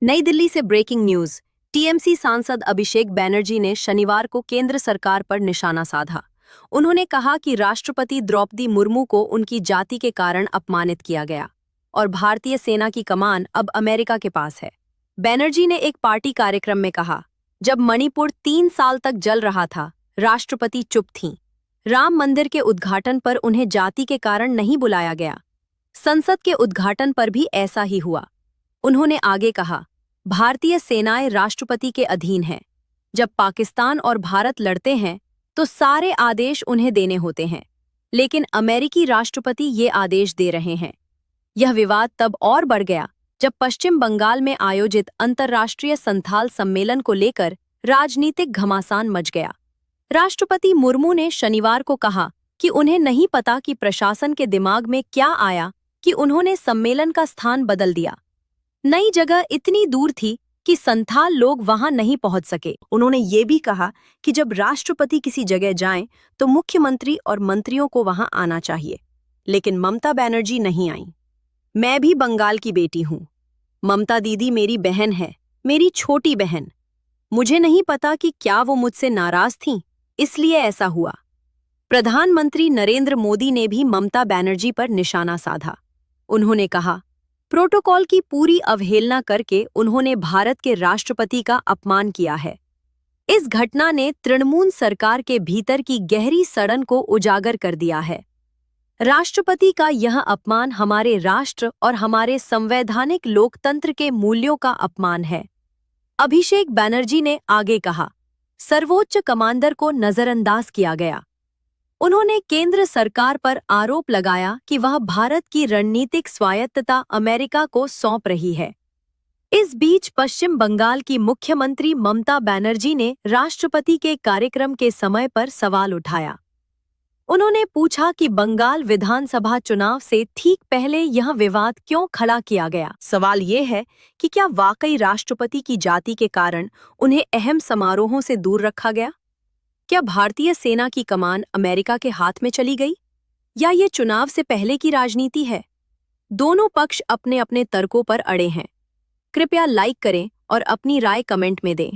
नई दिल्ली से breaking news. TMC सांसद अभिषेक बैनर्जी ने शनिवार को केंद्र सरकार पर निशाना साधा। उन्होंने कहा कि राष्ट्रपति द्रौपदी मुर्मू को उनकी जाति के कारण अपमानित किया गया और भारतीय सेना की कमान अब अमेरिका के पास है। बैनर्जी ने एक पार्टी कार्यक्रम में कहा, जब मणिपुर 3 साल तक जल रहा था, राष्ट्रपति चुप थीं। राम मंदिर के उद्घाटन पर उन्हें जाति के कारण नहीं बुलाया गया। संसद के उद्घाटन पर भी ऐसा ही हुआ। उन्होंने आगे कहा, भारतीय सेनाएं राष्ट्रपति के अधीन हैं। जब पाकिस्तान और भारत लड़ते हैं तो सारे आदेश उन्हें देने होते हैं, लेकिन अमेरिकी राष्ट्रपति ये आदेश दे रहे हैं। यह विवाद तब और बढ़ गया जब पश्चिम बंगाल में आयोजित अंतर्राष्ट्रीय संथाल सम्मेलन को लेकर राजनीतिक घमासान मच गया। राष्ट्रपति मुर्मू ने शनिवार को कहा कि उन्हें नहीं पता कि प्रशासन के दिमाग में क्या आया कि उन्होंने सम्मेलन का स्थान बदल दिया। नई जगह इतनी दूर थी कि संथाल लोग वहां नहीं पहुंच सके। उन्होंने ये भी कहा कि जब राष्ट्रपति किसी जगह जाएं तो मुख्यमंत्री और मंत्रियों को वहां आना चाहिए, लेकिन ममता बनर्जी नहीं आईं। मैं भी बंगाल की बेटी हूं। ममता दीदी मेरी बहन है, मेरी छोटी बहन। मुझे नहीं पता कि क्या वो मुझसे नाराज थीं, इसलिए ऐसा हुआ। प्रधानमंत्री नरेंद्र मोदी ने भी ममता बनर्जी पर निशाना साधा। उन्होंने कहा, प्रोटोकॉल की पूरी अवहेलना करके उन्होंने भारत के राष्ट्रपति का अपमान किया है। इस घटना ने तृणमूल सरकार के भीतर की गहरी सड़न को उजागर कर दिया है। राष्ट्रपति का यह अपमान हमारे राष्ट्र और हमारे संवैधानिक लोकतंत्र के मूल्यों का अपमान है। अभिषेक बैनर्जी ने आगे कहा, सर्वोच्च कमांडर को नजरअंदाज किया गया। उन्होंने केंद्र सरकार पर आरोप लगाया कि वह भारत की रणनीतिक स्वायत्तता अमेरिका को सौंप रही है। इस बीच पश्चिम बंगाल की मुख्यमंत्री ममता बनर्जी ने राष्ट्रपति के कार्यक्रम के समय पर सवाल उठाया। उन्होंने पूछा कि बंगाल विधानसभा चुनाव से ठीक पहले यह विवाद क्यों खड़ा किया गया। सवाल ये है कि क्या वाकई राष्ट्रपति की जाति के कारण उन्हें अहम समारोहों से दूर रखा गया? क्या भारतीय सेना की कमान अमेरिका के हाथ में चली गई, या ये चुनाव से पहले की राजनीति है? दोनों पक्ष अपने अपने तर्कों पर अड़े हैं। कृपया लाइक करें और अपनी राय कमेंट में दें।